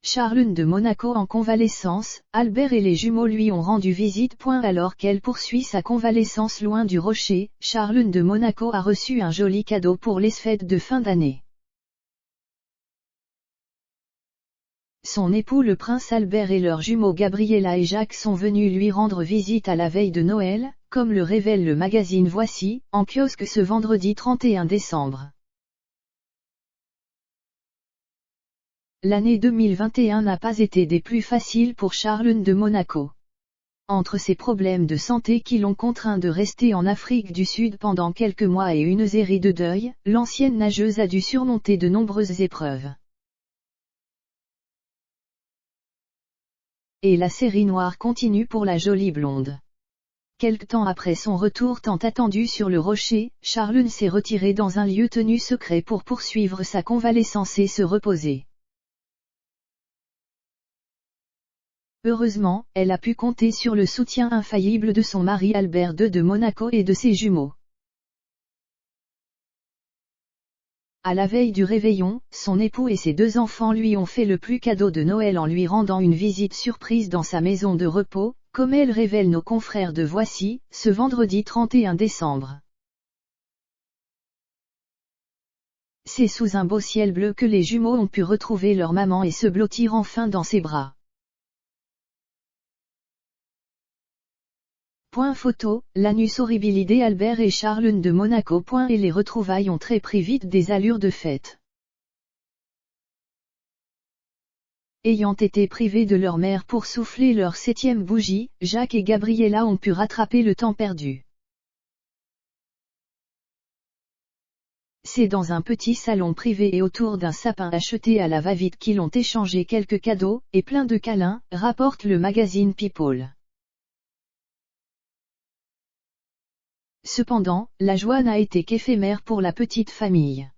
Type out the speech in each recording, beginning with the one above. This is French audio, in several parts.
Charlune de Monaco en convalescence, Albert et les jumeaux lui ont rendu visite. Alors qu'elle poursuit sa convalescence loin du rocher, Charlune de Monaco a reçu un joli cadeau pour les fêtes de fin d'année. Son époux le prince Albert et leurs jumeaux Gabriella et Jacques sont venus lui rendre visite à la veille de Noël, comme le révèle le magazine Voici, en kiosque ce vendredi 31 décembre. L'année 2021 n'a pas été des plus faciles pour Charlune de Monaco. Entre ses problèmes de santé qui l'ont contraint de rester en Afrique du Sud pendant quelques mois et une série de deuils, l'ancienne nageuse a dû surmonter de nombreuses épreuves. Et la série noire continue pour la jolie blonde. Quelque temps après son retour tant attendu sur le rocher, Charlune s'est retirée dans un lieu tenu secret pour poursuivre sa convalescence et se reposer. Heureusement, elle a pu compter sur le soutien infaillible de son mari Albert II de Monaco et de ses jumeaux. À la veille du réveillon, son époux et ses 2 enfants lui ont fait le plus cadeau de Noël en lui rendant une visite surprise dans sa maison de repos, comme elle révèle nos confrères de Voici, ce vendredi 31 décembre. C'est sous un beau ciel bleu que les jumeaux ont pu retrouver leur maman et se blottir enfin dans ses bras. Photo, l'anus horribilité Albert et Charlune de Monaco. Et les retrouvailles ont très pris vite des allures de fête. Ayant été privés de leur mère pour souffler leur 7e bougie, Jacques et Gabriella ont pu rattraper le temps perdu. C'est dans un petit salon privé et autour d'un sapin acheté à la va-vite qu'ils ont échangé quelques cadeaux, et plein de câlins, rapporte le magazine People. Cependant, la joie n'a été qu'éphémère pour la petite famille.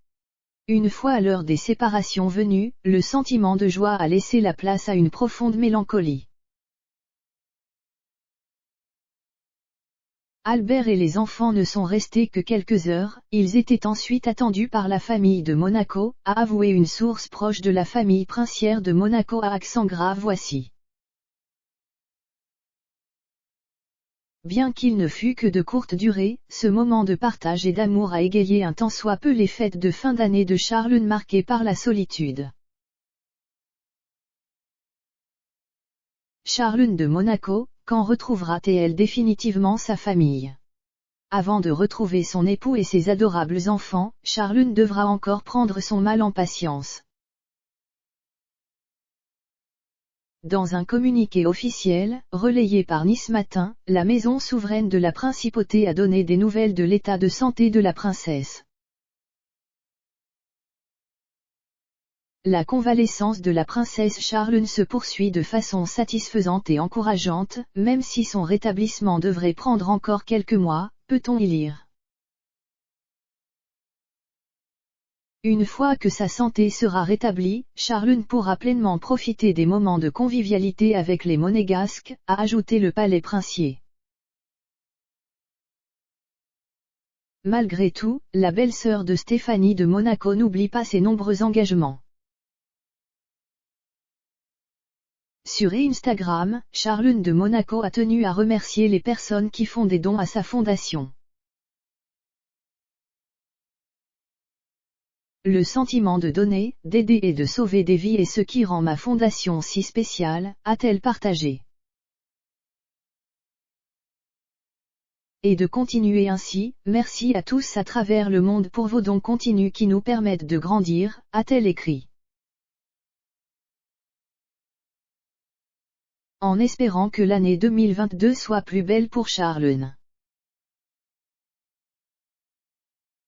Une fois l'heure des séparations venue, le sentiment de joie a laissé la place à une profonde mélancolie. Albert et les enfants ne sont restés que quelques heures, ils étaient ensuite attendus par la famille de Monaco, a avoué une source proche de la famille princière de Monaco à accent grave. Voici. Bien qu'il ne fût que de courte durée, ce moment de partage et d'amour a égayé un tant soit peu les fêtes de fin d'année de Charlune marquées par la solitude. Charlune de Monaco, quand retrouvera-t-elle définitivement sa famille? Avant de retrouver son époux et ses adorables enfants, Charlune devra encore prendre son mal en patience. Dans un communiqué officiel, relayé par Nice Matin, la maison souveraine de la principauté a donné des nouvelles de l'état de santé de la princesse. La convalescence de la princesse Charlune se poursuit de façon satisfaisante et encourageante, même si son rétablissement devrait prendre encore quelques mois, peut-on y lire. Une fois que sa santé sera rétablie, Charlune pourra pleinement profiter des moments de convivialité avec les monégasques, a ajouté le palais princier. Malgré tout, la belle-sœur de Stéphanie de Monaco n'oublie pas ses nombreux engagements. Sur Instagram, Charlune de Monaco a tenu à remercier les personnes qui font des dons à sa fondation. Le sentiment de donner, d'aider et de sauver des vies est ce qui rend ma fondation si spéciale, a-t-elle partagé. Et de continuer ainsi, merci à tous à travers le monde pour vos dons continus qui nous permettent de grandir, a-t-elle écrit. En espérant que l'année 2022 soit plus belle pour Charlune.